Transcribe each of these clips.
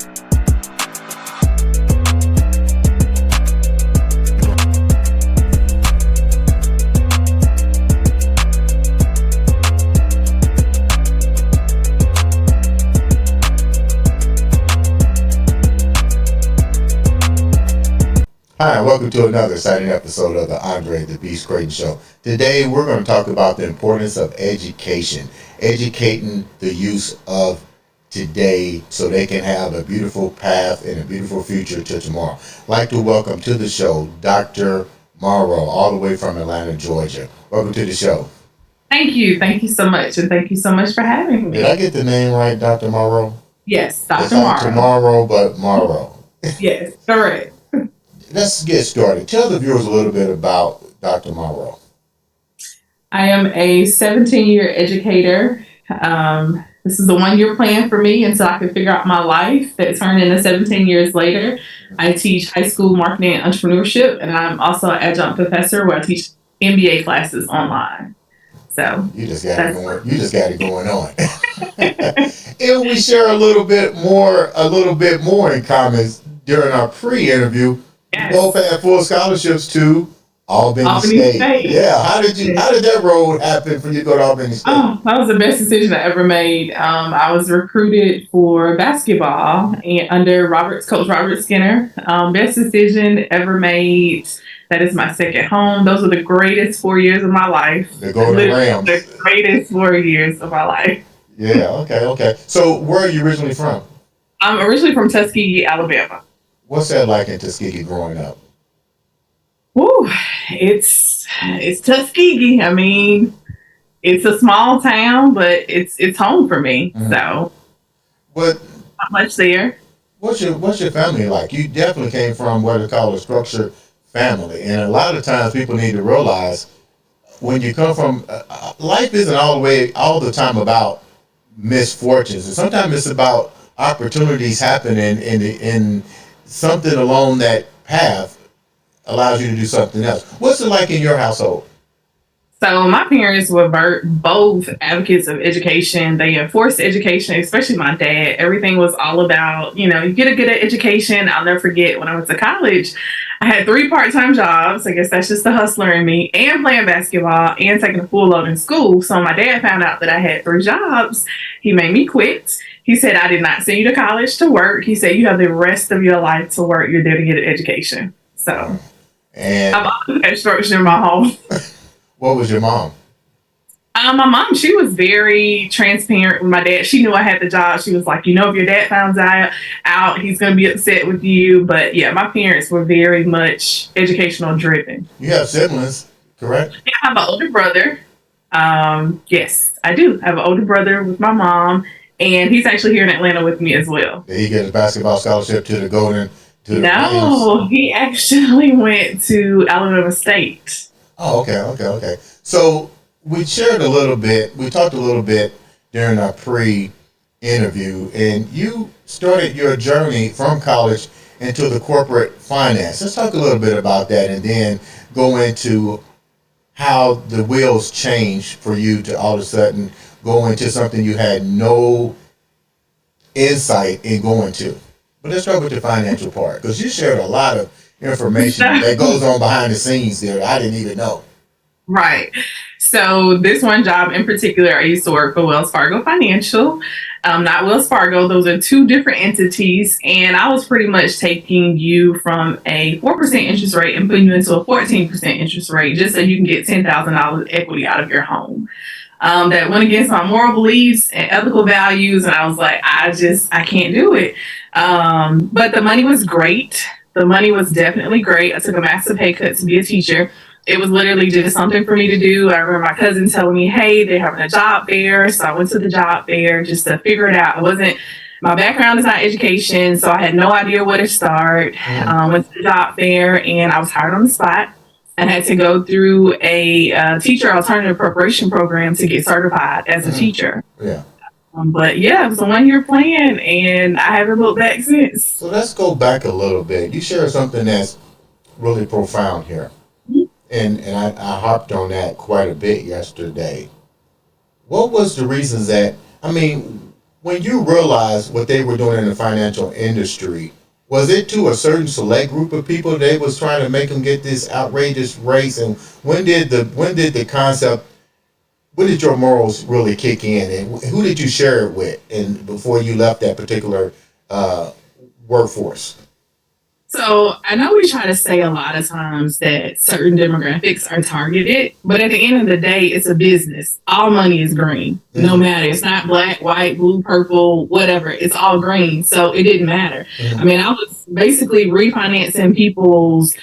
Hi, and welcome to another exciting episode of the Andre The Beast Crayton Show. Today, we're going to talk about the importance of education, educating the youth of today so they can have a beautiful path and a beautiful future to tomorrow. I'd like to welcome to the show Dr. Morrow, all the way from Atlanta, Georgia. Welcome to the show. Thank you. Thank you so much. And thank you so much for having me. Did I get the name right, Dr. Morrow? Yes, Dr. It's not tomorrow, but Morrow. Yes, correct. Let's get started. Tell the viewers a little bit about Dr. Morrow. I am a 17-year educator. This is the 1-year plan for me until I can figure out my life that turned into 17 years later. I teach high school marketing and entrepreneurship, and I'm also an adjunct professor where I teach MBA classes online. So you just got it going. You just got it going on. And we share a little bit more in common during our pre-interview. Yes. Both had full scholarships to Albany State. Yeah. How did that road happen for you to go to Albany State? Oh, that was the best decision I ever made. I was recruited for basketball and under Coach Robert Skinner. Best decision ever made. That is my second home. Those were the greatest 4 years of my life. The Golden Rams. The greatest 4 years of my life. Yeah. Okay. So where are you originally from? I'm originally from Tuskegee, Alabama. What's that like in Tuskegee growing up? Woo, it's Tuskegee. I mean, it's a small town, but it's home for me. Mm-hmm. So, but not much there. What's your family like? You definitely came from what they call a structured family, and a lot of times people need to realize when you come from life isn't all the time about misfortunes, and sometimes it's about opportunities happening in something along that path allows you to do something else. What's it like in your household? So my parents were both advocates of education. They enforced education, especially my dad. Everything was all about, you get a good education. I'll never forget when I went to college, I had 3 part-time jobs. I guess that's just the hustler in me, and playing basketball and taking a full load in school. So my dad found out that I had 3 jobs. He made me quit. He said, I did not send you to college to work. He said, you have the rest of your life to work. You're there to get an education. So I've always had structure in my home. What was your mom? My mom, she was very transparent with my dad. She knew I had the job. She was like, if your dad finds out, he's going to be upset with you. But yeah, my parents were very much educational driven. You have siblings, correct? Yeah, I have an older brother. Yes, I do. I have an older brother with my mom. And he's actually here in Atlanta with me as well. Did he get a basketball scholarship to the Golden? No, he actually went to Alabama State. Oh, okay. So we talked a little bit during our pre-interview, and you started your journey from college into the corporate finance. Let's talk a little bit about that and then go into how the wheels changed for you to all of a sudden go into something you had no insight in going to. But let's start with the financial part, because you shared a lot of information that goes on behind the scenes there I didn't even know. Right. So this one job in particular, I used to work for Wells Fargo Financial, not Wells Fargo. Those are 2 different entities. And I was pretty much taking you from a 4% interest rate and putting you into a 14% interest rate just so you can get $10,000 equity out of your home. That went against my moral beliefs and ethical values. And I was like, I can't do it. But the money was great. The money was definitely great. I took a massive pay cut to be a teacher. It was literally just something for me to do. I remember my cousin telling me, hey, they're having a job fair. So I went to the job fair just to figure it out. My background is not education, so I had no idea where to start. Went to the job fair and I was hired on the spot. I had to go through a teacher alternative preparation program to get certified as a teacher. Yeah. But yeah, it was a 1-year plan and I haven't looked back since. So let's go back a little bit. You shared something that's really profound here. And I harped on that quite a bit yesterday. What was the reasons that, When you realized what they were doing in the financial industry, was it to a certain select group of people they was trying to make them get this outrageous race? And when did the concept, when did your morals really kick in, and who did you share it with, and before you left that particular uh, workforce? So I know we try to say a lot of times that certain demographics are targeted, but at the end of the day, it's a business. All money is green, no Mm-hmm. matter. It's not black, white, blue, purple, whatever. It's all green. So it didn't matter. I Mm-hmm. mean, I was basically refinancing people's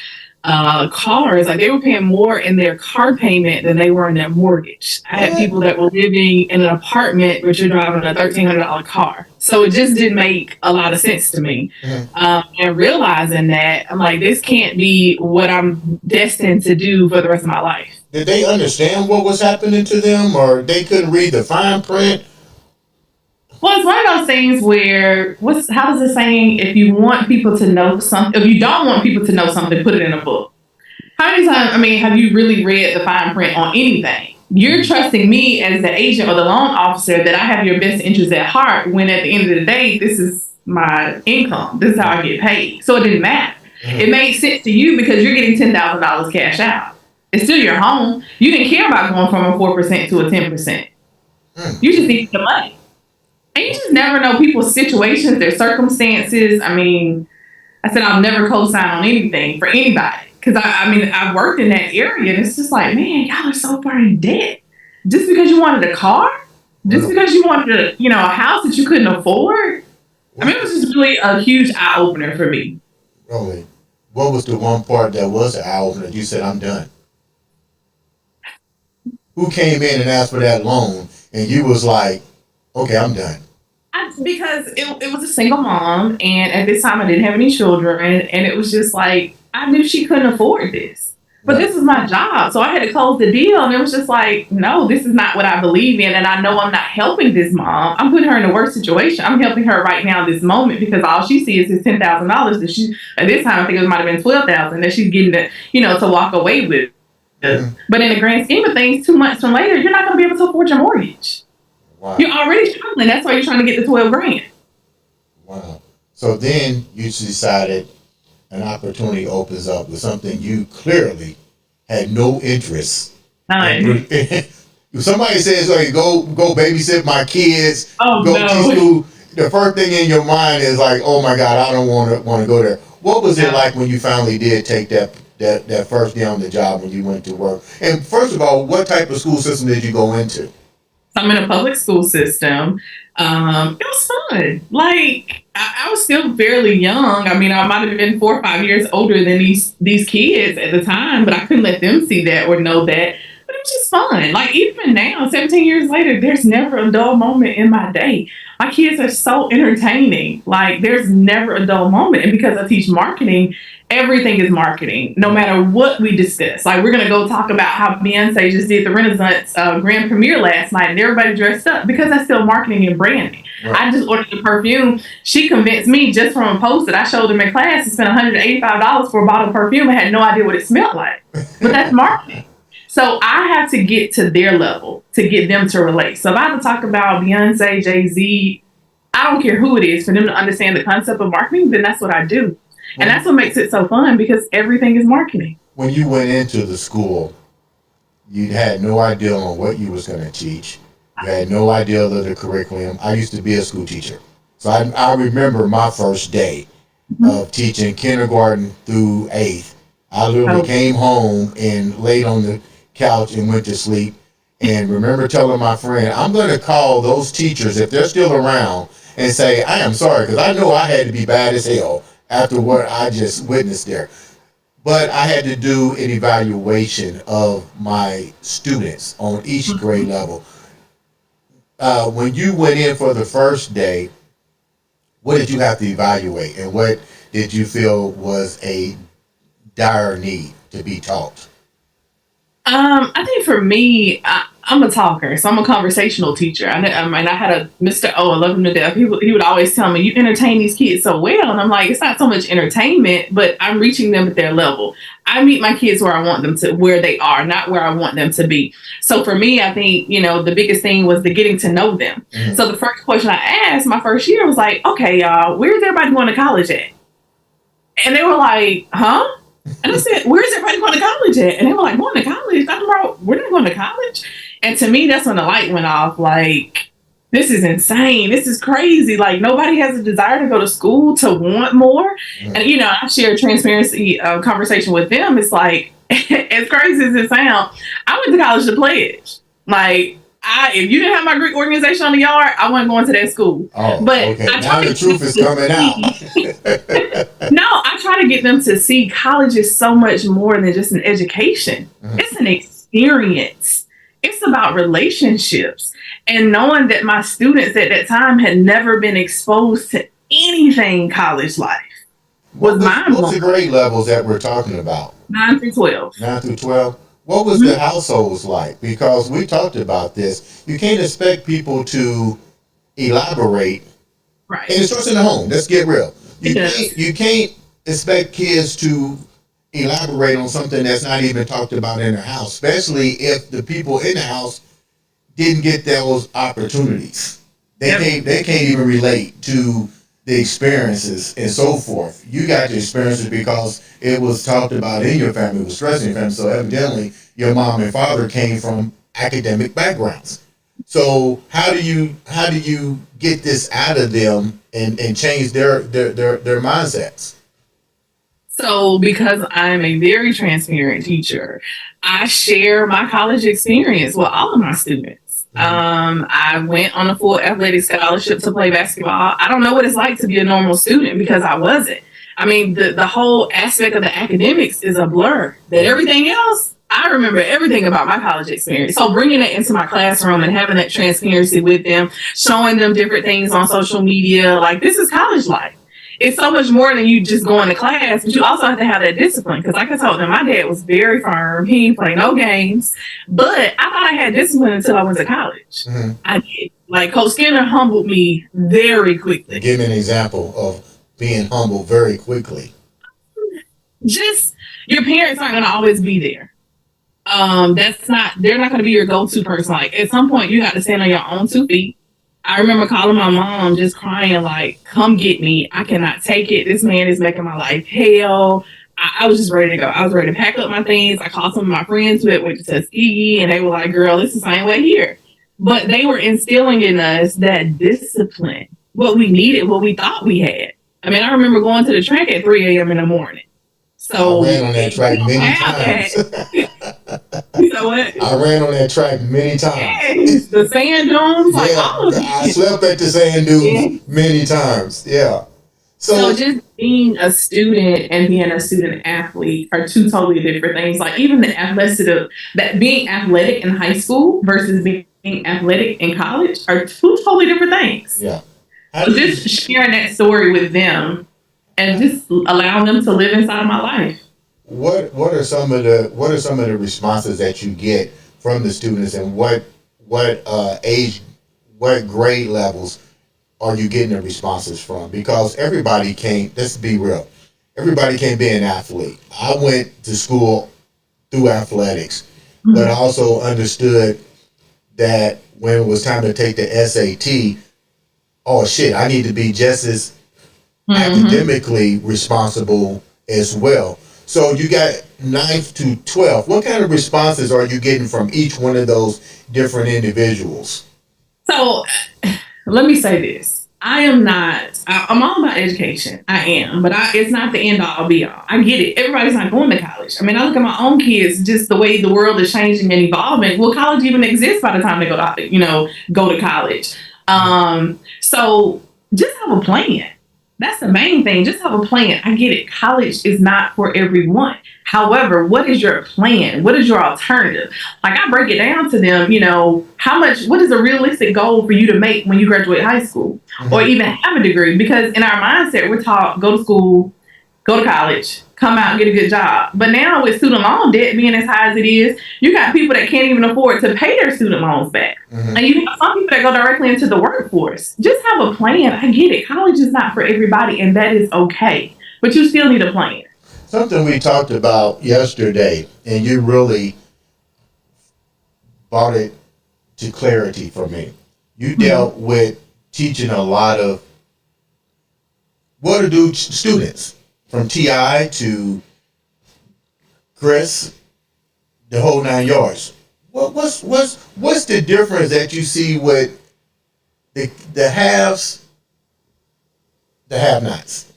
cars. Like they were paying more in their car payment than they were in their mortgage. I had What? people that were living in an apartment, but you're driving a $1,300 car. So it just didn't make a lot of sense to me. Mm-hmm. And realizing that, I'm like, this can't be what I'm destined to do for the rest of my life. Did they understand what was happening to them, or they couldn't read the fine print? Well, it's one of those things where how does it saying, if you want people to know something, if you don't want people to know something, put it in a book. How many times, I mean, have you really read the fine print on anything? You're trusting me as the agent or the loan officer that I have your best interest at heart, when at the end of the day, this is my income. This is how I get paid. So it didn't matter. Mm-hmm. It made sense to you because you're getting $10,000 cash out. It's still your home. You didn't care about going from a 4% to a 10%. Mm-hmm. You just need the money. And you just never know people's situations, their circumstances. I mean, I said I'll never co-sign on anything for anybody. Because I mean, I've worked in that area, and it's just like, man, y'all are so far in debt. Just because you wanted a car? Just Well, because you wanted a house that you couldn't afford? I mean, it was just really a huge eye-opener for me. really, what was the one part that was an eye opener that you said, I'm done? Who came in and asked for that loan, and you was like, okay, I'm done? Because it was a single mom, and at this time I didn't have any children, and it was just like, I knew she couldn't afford this. But Right. this is my job, so I had to close the deal, and it was just like, no, this is not what I believe in, and I know I'm not helping this mom. I'm putting her in a worse situation. I'm helping her right now, this moment, because all she sees is $10,000 that she, at this time, I think it might have been 12,000 that she's getting to walk away with. Mm-hmm. But in the grand scheme of things, 2 months from later, you're not going to be able to afford your mortgage. Wow. You're already struggling. That's why you're trying to get the 12 grand. Wow. So then you decided an opportunity opens up with something you clearly had no interest in. If somebody says, "Hey, go babysit my kids, Oh go teach no. school," the first thing in your mind is like, "Oh my God, I don't want to go there." What was it No. like when you finally did take that first day on the job when you went to work? And first of all, what type of school system did you go into? I'm in a public school system. It was fun. Like I was still fairly young. I mean, I might have been 4 or 5 years older than these kids at the time, but I couldn't let them see that or know that. But it was just fun. Like even now, 17 years later, there's never a dull moment in my day. My kids are so entertaining. Like there's never a dull moment. And because I teach marketing, everything is marketing, no matter what we discuss. Like we're gonna go talk about how Beyonce just did the Renaissance grand premiere last night, and everybody dressed up because that's still marketing and branding. Right. I just ordered the perfume. She convinced me just from a post that I showed them in class to spend $185 for a bottle of perfume. I had no idea what it smelled like, but that's marketing. So I have to get to their level to get them to relate. So if I have to talk about Beyonce, Jay-Z, I don't care who it is, for them to understand the concept of marketing, then that's what I do. And that's what makes it so fun, because everything is marketing. When you went into the school, you had no idea on what you was going to teach. You had no idea of the curriculum. I used to be a school teacher. So I remember my first day of teaching kindergarten through 8th. I literally came home and laid on the couch and went to sleep. And remember telling my friend, I'm going to call those teachers, if they're still around, and say, I am sorry, because I know I had to be bad as hell after what I just witnessed there. But I had to do an evaluation of my students on each grade level. When you went in for the first day, what did you have to evaluate, and what did you feel was a dire need to be taught? I think for me, I'm a talker, so I'm a conversational teacher. I had a Mr. O, I love him to death. He would always tell me, "You entertain these kids so well," and I'm like, it's not so much entertainment, but I'm reaching them at their level. I meet my kids where I want them to, where they are, not where I want them to be. So for me, I think the biggest thing was the getting to know them. Mm-hmm. So the first question I asked my first year was like, "Okay, y'all, where's everybody going to college at?" And they were like, "Huh?" And I said, "Where's everybody going to college at?" And they were like, "Going to college? Dr. Morrow, we're not going to college." And to me, that's when the light went off. Like, this is insane. This is crazy. Like, nobody has a desire to go to school to want more. Mm-hmm. And, I share a transparency conversation with them. It's like, as crazy as it sounds, I went to college to pledge. Like, if you didn't have my Greek organization on the yard, I wasn't going to that school. Oh, but okay. Now the truth is coming out. No, I try to get them to see college is so much more than just an education. Mm-hmm. It's an experience. It's about relationships. And knowing that my students at that time had never been exposed to anything college life was mind-blowing. What's the grade levels that we're talking about? 9 through 12. 9 through 12. What was the households like? Because we talked about this. You can't expect people to elaborate. Right. And it starts in the home. Let's get real. You can't expect kids to elaborate on something that's not even talked about in their house, especially if the people in the house didn't get those opportunities. They can't even relate to the experiences and so forth. You got the experiences because it was talked about in your family, it was stressed in your family. So evidently your mom and father came from academic backgrounds. So how do you get this out of them and change their mindsets? So because I'm a very transparent teacher, I share my college experience with all of my students. I went on a full athletic scholarship to play basketball. I don't know what it's like to be a normal student because I wasn't. I mean, the whole aspect of the academics is a blur. But everything else, I remember everything about my college experience. So bringing it into my classroom and having that transparency with them, showing them different things on social media, like this is college life. It's so much more than you just going to class, but you also have to have that discipline. Because like I told them, my dad was very firm. He didn't play no games. But I thought I had discipline until I went to college. Mm-hmm. I did. Like Coach Skinner humbled me very quickly. Give me an example of being humbled very quickly. Just your parents aren't going to always be there. They're not going to be your go-to person. Like at some point you got to stand on your own 2 feet. I remember calling my mom just crying like, "Come get me. I cannot take it. This man is making my life hell." I was just ready to go. I was ready to pack up my things. I called some of my friends who had went to Tuskegee and they were like, "Girl, it's the same way here." But they were instilling in us that discipline, what we needed, what we thought we had. I mean, I remember going to the track at 3 a.m. in the morning. So I ran on that track many times. You know what? I ran on that track many times. Yes, the sand dunes, like all of I slept at the sand dunes many times. Yeah. So just being a student and being a student athlete are two totally different things. Like even the athletic, that being athletic in high school versus being athletic in college are two totally different things. Yeah. So just sharing that story with them and just allowing them to live inside of my life. What are some of the responses that you get from the students, and what age, what grade levels are you getting the responses from? Because everybody can't. Let's be real. Everybody can't be an athlete. I went to school through athletics, but I also understood that when it was time to take the SAT, oh shit, I need to be just as academically responsible as well. So you got 9th to 12th. What kind of responses are you getting from each one of those different individuals? So let me say this. I'm all about education. I am, but it's not the end all be all. I get it. Everybody's not going to college. I mean, I look at my own kids, just the way the world is changing and evolving. Will college even exist by the time they go to college? So just have a plan. That's the main thing. Just have a plan. I get it. College is not for everyone. However, what is your plan? What is your alternative? Like I break it down to them, what is a realistic goal for you to make when you graduate high school or even have a degree? Because in our mindset, we're taught, go to school, go to college, come out and get a good job. But now with student loan debt being as high as it is, you got people that can't even afford to pay their student loans back. Mm-hmm. And you have some people that go directly into the workforce. Just have a plan. I get it. College is not for everybody, and that is okay. But you still need a plan. Something we talked about yesterday, and you really brought it to clarity for me. You dealt with teaching a lot of what to do students, from TI to Chris, the whole 9 yards. What's the difference that you see with the haves, the have-nots?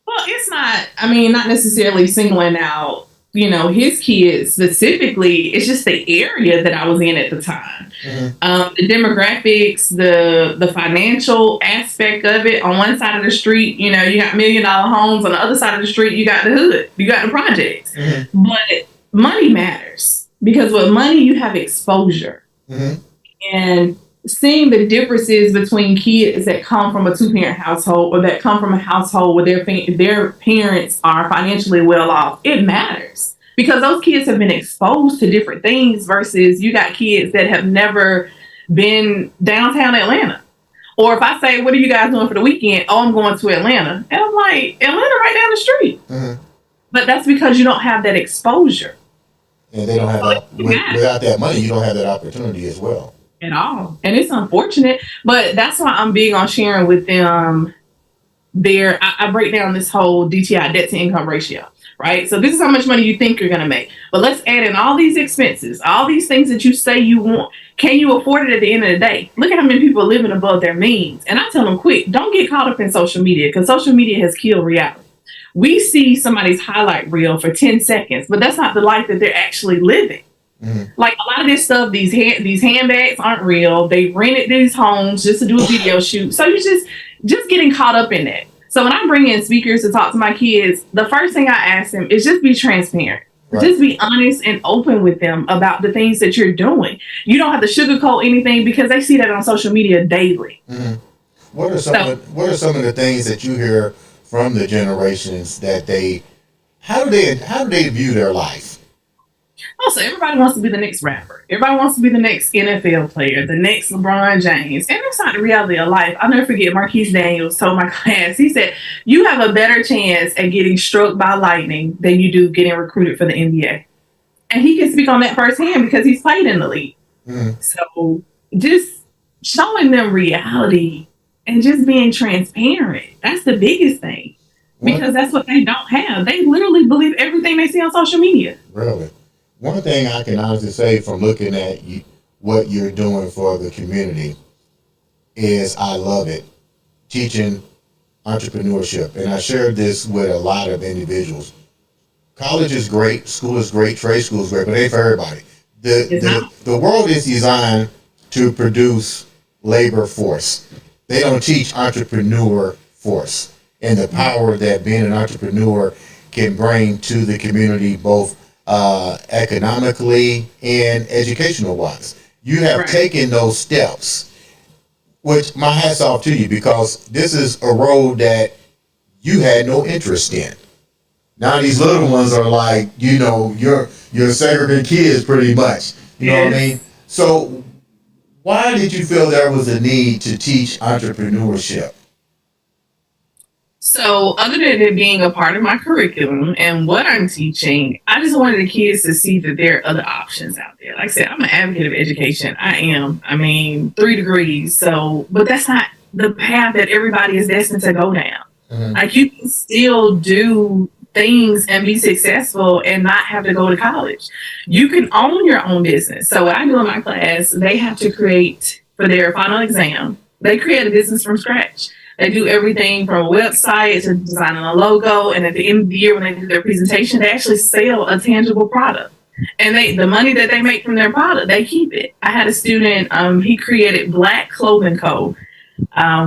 Well, it's not necessarily singling out, his kids specifically. It's just the area that I was in at the time. Mm-hmm. The demographics, the financial aspect of it. On one side of the street, you got $1 million homes. On the other side of the street, you got the hood. You got the projects. Mm-hmm. But money matters, because with money, you have exposure. Mm-hmm. And seeing the differences between kids that come from a 2-parent household or that come from a household where their parents are financially well off, it matters, because those kids have been exposed to different things versus you got kids that have never been downtown Atlanta. Or if I say, what are you guys doing for the weekend? Oh, I'm going to Atlanta. And I'm like, Atlanta right down the street. Mm-hmm. But that's because you don't have that exposure. And they don't have without that money, you don't have that opportunity as well. At all. And it's unfortunate, but that's why I'm big on sharing with them I break down this whole DTI, debt to income ratio, right? So this is how much money you think you're going to make, but let's add in all these expenses, all these things that you say you want. Can you afford it at the end of the day? Look at how many people are living above their means. And I tell them, quick, don't get caught up in social media, because social media has killed reality. We see somebody's highlight reel for 10 seconds, but that's not the life that they're actually living. Mm-hmm. Like a lot of this stuff, these handbags aren't real. They rented these homes just to do a video shoot. So you're just getting caught up in that. So when I bring in speakers to talk to my kids, the first thing I ask them is just be transparent. Right. Just be honest and open with them about the things that you're doing. You don't have to sugarcoat anything, because they see that on social media daily. Mm-hmm. What are some of the things that you hear from the generations that how do they view their life? Also, everybody wants to be the next rapper. Everybody wants to be the next NFL player, the next LeBron James. And that's not the reality of life. I'll never forget, Marquise Daniels told my class, he said, you have a better chance at getting struck by lightning than you do getting recruited for the NBA. And he can speak on that firsthand because he's played in the league. Mm. So just showing them reality and just being transparent. That's the biggest thing. Because that's what they don't have. They literally believe everything they see on social media. Really? One thing I can honestly say from looking at what you're doing for the community is I love it. Teaching entrepreneurship. And I shared this with a lot of individuals. College is great. School is great. Trade school is great. But it ain't for everybody. The world is designed to produce labor force. They don't teach entrepreneur force and the power that being an entrepreneur can bring to the community, both economically and educational wise. You have taken those steps, which my hat's off to you, because this is a road that you had no interest in. Now these little ones are like, you're segregated kids pretty much. You know what I mean? So why did you feel there was a need to teach entrepreneurship? So other than it being a part of my curriculum and what I'm teaching, I just wanted the kids to see that there are other options out there. Like I said, I'm an advocate of education. I am. 3 degrees. But that's not the path that everybody is destined to go down. Mm-hmm. Like, you can still do things and be successful and not have to go to college. You can own your own business. So what I do in my class, they have to create, for their final exam, they create a business from scratch. They do everything from a website to designing a logo. And at the end of the year, when they do their presentation, they actually sell a tangible product. And the money that they make from their product, they keep it. I had a student, he created Black Clothing Co.,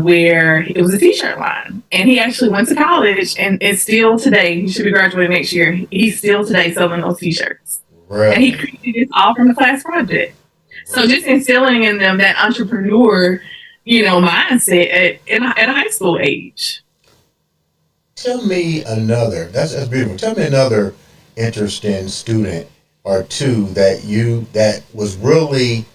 where it was a t-shirt line. And he actually went to college, and it's still today, he should be graduating next year, he's still today selling those t-shirts. Right. And he created it all from the class project. So just instilling in them that entrepreneur mindset at a high school age. Tell me another. That's beautiful. Tell me another interesting student or two that was really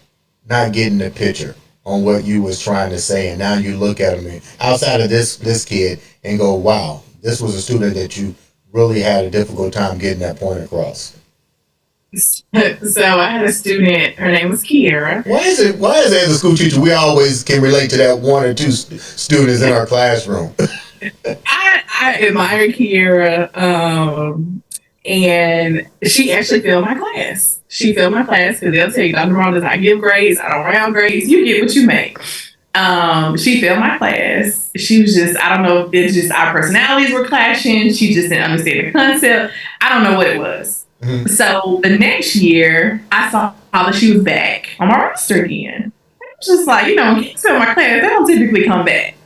not getting the picture on what you was trying to say, and now you look at him outside of this kid and go, "Wow, this was a student that you really had a difficult time getting that point across." So I had a student, her name was Kiera. Why is it as a school teacher we always can relate to that one or two students in our classroom? I admire Kiera, and she actually failed my class. She failed my class because they'll tell you, Dr. Morrow does not give grades. I don't round grades. You get what you make. She failed my class. She was just, I don't know if it's just our personalities were clashing. She just didn't understand the concept. I don't know what it was. Mm-hmm. So the next year, I saw that she was back on my roster again. I was just like, when kids fail my class, they don't typically come back.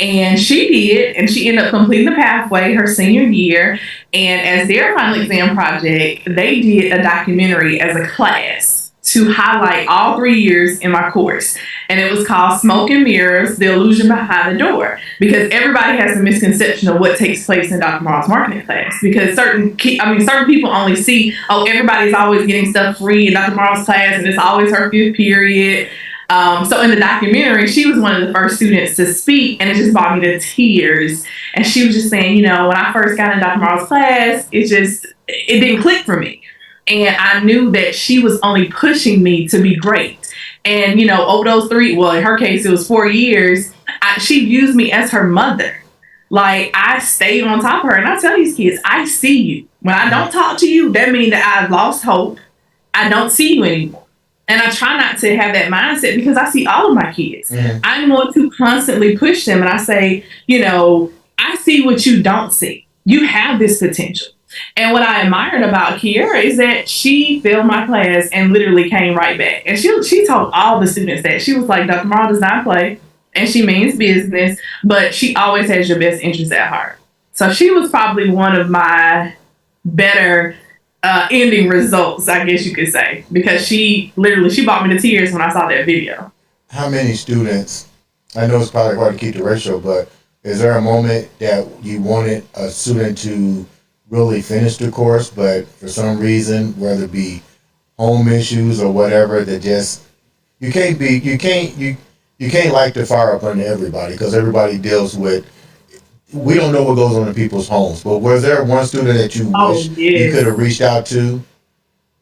And she did, and she ended up completing the pathway her senior year. And as their final exam project, they did a documentary as a class to highlight all 3 years in my course. And it was called Smoke and Mirrors, The Illusion Behind the Door. Because everybody has a misconception of what takes place in Dr. Morrow's marketing class. Because certain people only see, everybody's always getting stuff free in Dr. Morrow's class, and it's always her 5th period. So in the documentary, she was one of the first students to speak, and it just brought me to tears. And she was just saying, when I first got in Dr. Morrow's class, it didn't click for me. And I knew that she was only pushing me to be great. And, over those in her case, it was 4 years, she used me as her mother. Like, I stayed on top of her. And I tell these kids, I see you. When I don't talk to you, that means that I've lost hope. I don't see you anymore. And I try not to have that mindset because I see all of my kids. Mm-hmm. I'm going to constantly push them. And I say, I see what you don't see. You have this potential. And what I admired about Kiera is that she failed my class and literally came right back. And she told all the students that. She was like, Dr. Morrow does not play, and she means business, but she always has your best interest at heart. So she was probably one of my better ending results, I guess you could say, because she brought me to tears when I saw that video. How many students, I know it's probably hard to keep the ratio, but is there a moment that you wanted a student to really finish the course, but for some reason, whether it be home issues or whatever, that just, you can't light the fire up under everybody, because everybody deals with, we don't know what goes on in people's homes, but was there one student that you wish you could have reached out to?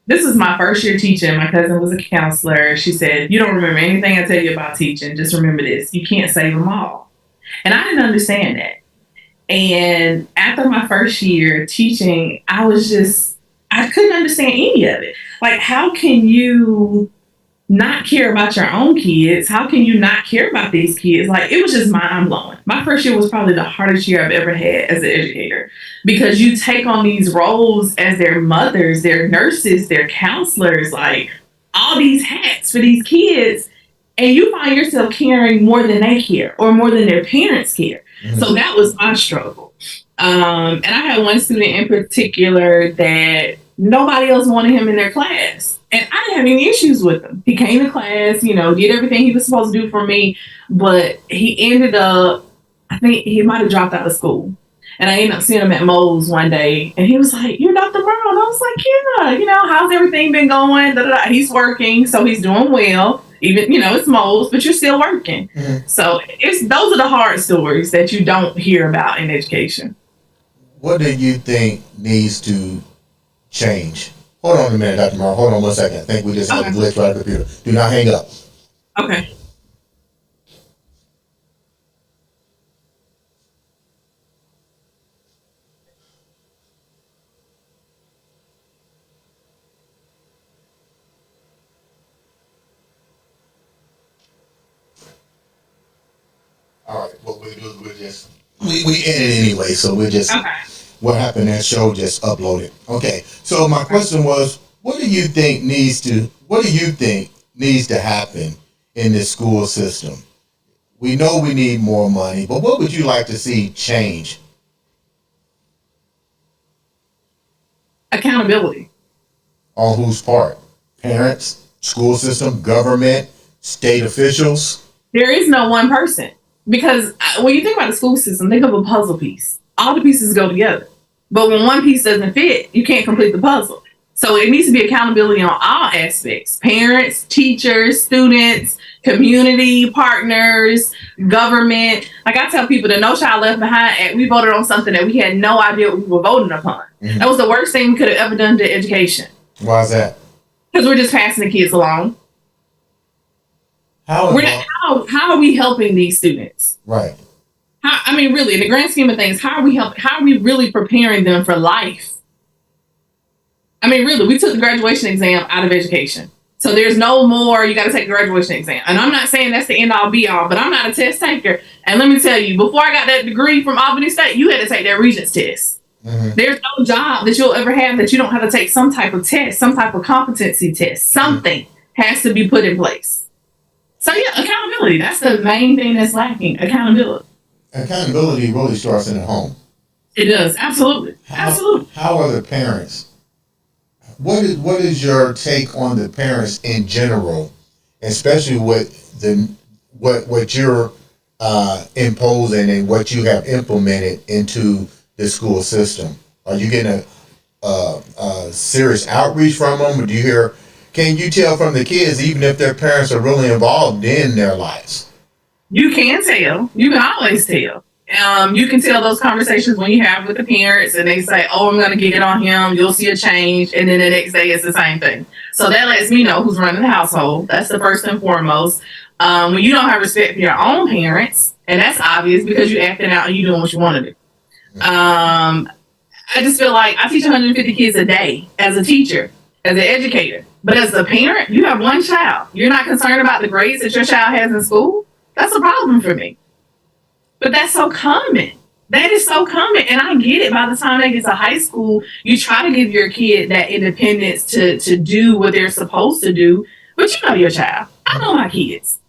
This is my first year teaching. My cousin was a counselor. She said, you don't remember anything I tell you about teaching. Just remember this. You can't save them all. And I didn't understand that. And after my first year teaching, I couldn't understand any of it. Like, how can you not care about your own kids? How can you not care about these kids? Like, it was just mind blowing. My first year was probably the hardest year I've ever had as an educator, because you take on these roles as their mothers, their nurses, their counselors, like all these hats for these kids. And you find yourself caring more than they care or more than their parents care. Mm-hmm. So that was my struggle. And I had one student in particular that nobody else wanted him in their class. And I didn't have any issues with him. He came to class, did everything he was supposed to do for me. But he ended up, I think he might have dropped out of school. And I ended up seeing him at Moe's one day. And he was like, "You're Dr. Morrow." And I was like, "Yeah, how's everything been going?" He's working, so he's doing well. Even, it's Moe's, but you're still working. Mm-hmm. So those are the hard stories that you don't hear about in education. What do you think needs to change? Hold on a minute, Dr. Morrow. Hold on 1 second. I think we just had a glitch right on the computer. Do not hang up. Okay. All right, what we do is we end it anyway, so we're just, what happened, that show just uploaded. Okay, so my question was, what do you think needs to happen in this school system? We know we need more money, but what would you like to see change? Accountability. On whose part? Parents, school system, government, state officials? There is no one person. Because when you think about the school system, think of a puzzle piece. all the pieces go together. But when one piece doesn't fit, you can't complete the puzzle. So it needs to be accountability on all aspects: parents, teachers, students, community, partners, government. Like I tell people, the No Child Left Behind Act, we voted on something that we had no idea what we were voting upon. Mm-hmm. That was the worst thing we could have ever done to education. Why is that? Because we're just passing the kids along. How are we helping these students? Right. Really, in the grand scheme of things, how are we helping? How are we really preparing them for life? Really, we took the graduation exam out of education. So there's no more, you got to take the graduation exam. And I'm not saying that's the end all be all, but I'm not a test taker. And let me tell you, before I got that degree from Albany State, you had to take that Regents test. Mm-hmm. There's no job that you'll ever have that you don't have to take some type of test, some type of competency test. Something has to be put in place. So yeah, accountability. That's the main thing that's lacking. Accountability. Accountability really starts in the home. It does. Absolutely. Absolutely. How are the parents? What is your take on the parents in general, especially with what you're imposing and what you have implemented into the school system? Are you getting a serious outreach from them? Or can you tell from the kids, even if their parents are really involved in their lives? You can tell. You can always tell. You can tell those conversations when you have with the parents and they say, oh, I'm going to get it on him. You'll see a change. And then the next day it's the same thing. So that lets me know who's running the household. That's the first and foremost. When you don't have respect for your own parents, and that's obvious because you're acting out and you're doing what you want to do. I just feel like I teach 150 kids a day as a teacher, as an educator. But as a parent, you have one child. You're not concerned about the grades that your child has in school. That's a problem for me. But that's so common. That is so common. And I get it. By the time they get to high school, you try to give your kid that independence to do what they're supposed to do. But you know your child. I know my kids.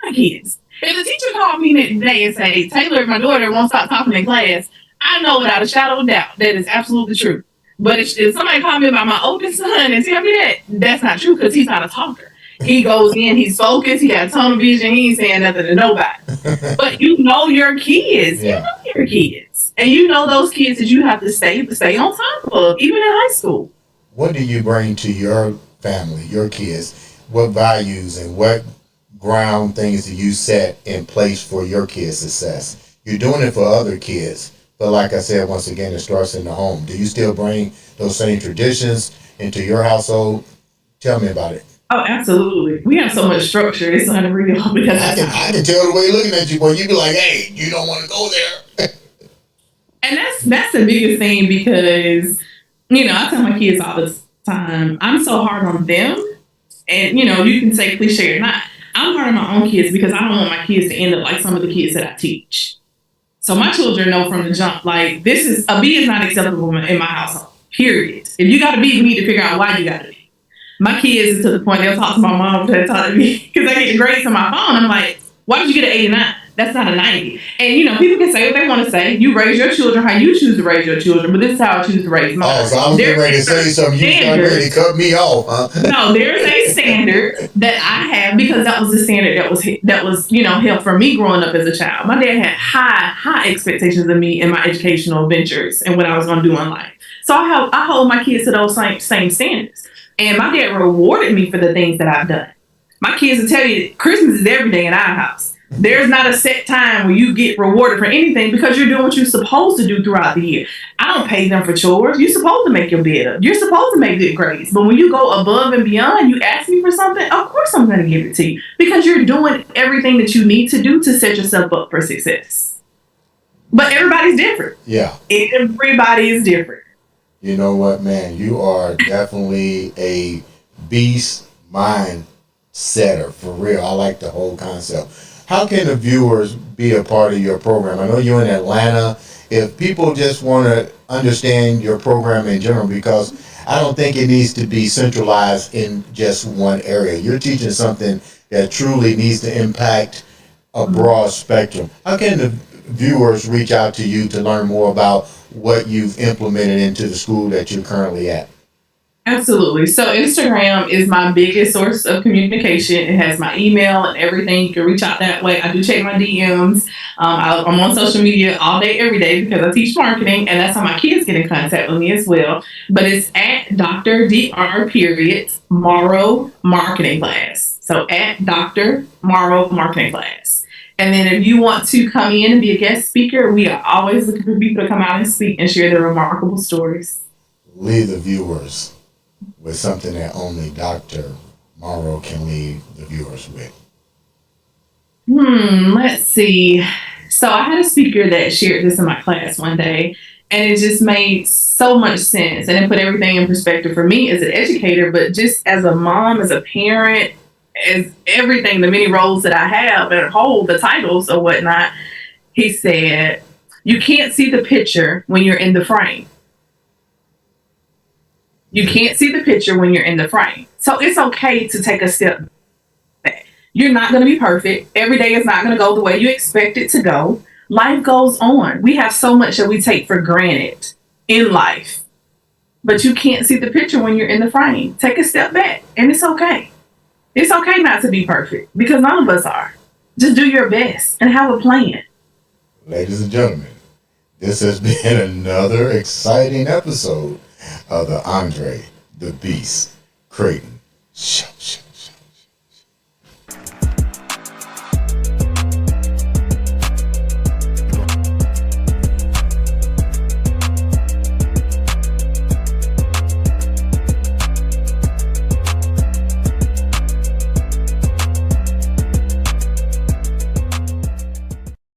If the teacher called me today and say, Taylor, my daughter won't stop talking in class, I know without a shadow of doubt that is absolutely true. But if somebody called me about my oldest son and tell me that's not true because he's not a talker. He goes in, he's focused, he got tunnel vision, he ain't saying nothing to nobody. But you know your kids. Yeah. You know your kids. And you know those kids that you have to stay on top of, even in high school. What do you bring to your family, your kids? What values and what ground things do you set in place for your kids' success? You're doing it for other kids. But like I said, once again, it starts in the home. Do you still bring those same traditions into your household? Tell me about it. Oh, absolutely. We have so much structure. It's unreal because I can tell the way you're looking at you, boy. You be like, hey, you don't want to go there. And that's the biggest thing because, I tell my kids all the time, I'm so hard on them. And, you can say cliche or not. I'm hard on my own kids because I don't want my kids to end up like some of the kids that I teach. So my children know from the jump, like, a B is not acceptable in my household, period. If you got a B, we need to figure out why you got a B. My kids, to the point, they'll talk to my mom, they'll talk to me, because I get the grades on my phone. I'm like, why did you get an 89? That's not a 90. And, people can say what they want to say. You raise your children how you choose to raise your children, but this is how I choose to raise mine. Oh, so I was getting ready to say something. You got ready to cut me off, huh? No, there's a standard that I have because that was the standard that was held for me growing up as a child. My dad had high expectations of me and my educational ventures and what I was going to do in life. So I hold my kids to those same standards. And my dad rewarded me for the things that I've done. My kids will tell you Christmas is every day in our house. There's not a set time where you get rewarded for anything because you're doing what you're supposed to do throughout the year. I don't pay them for chores. You're supposed to make your bed up. You're supposed to make good grades. But when you go above and beyond, you ask me for something, of course I'm going to give it to you because you're doing everything that you need to do to set yourself up for success. But everybody's different. Yeah. Everybody is different. You know what, man? You are definitely a beast mind setter, for real. I like the whole concept. How can the viewers be a part of your program? I know you're in Atlanta. If people just want to understand your program in general, because I don't think it needs to be centralized in just one area. You're teaching something that truly needs to impact a broad spectrum. How can the viewers reach out to you to learn more about what you've implemented into the school that you're currently at? Absolutely. So Instagram is my biggest source of communication. It has my email and everything. You can reach out that way. I do check my DMs. I'm on social media all day, every day because I teach marketing, and that's how my kids get in contact with me as well. But it's at Dr. period Morrow Marketing Class. So at Dr. Morrow Marketing Class. And then if you want to come in and be a guest speaker, we are always looking for people to come out and speak and share their remarkable stories. Leave the viewers with something that only Dr. Morrow can leave the viewers with. Let's see. So I had a speaker that shared this in my class one day, and it just made so much sense. And it put everything in perspective for me as an educator, but just as a mom, as a parent, as everything, the many roles that I have and hold, the titles or whatnot. He said, you can't see the picture when you're in the frame. You can't see the picture when you're in the frame. So it's okay to take a step back. You're not going to be perfect. Every day is not going to go the way you expect it to go. Life goes on. We have so much that we take for granted in life. But you can't see the picture when you're in the frame. Take a step back, and it's okay. It's okay not to be perfect because none of us are. Just do your best and have a plan. Ladies and gentlemen, this has been another exciting episode of the Andre The Beast Crayton Show.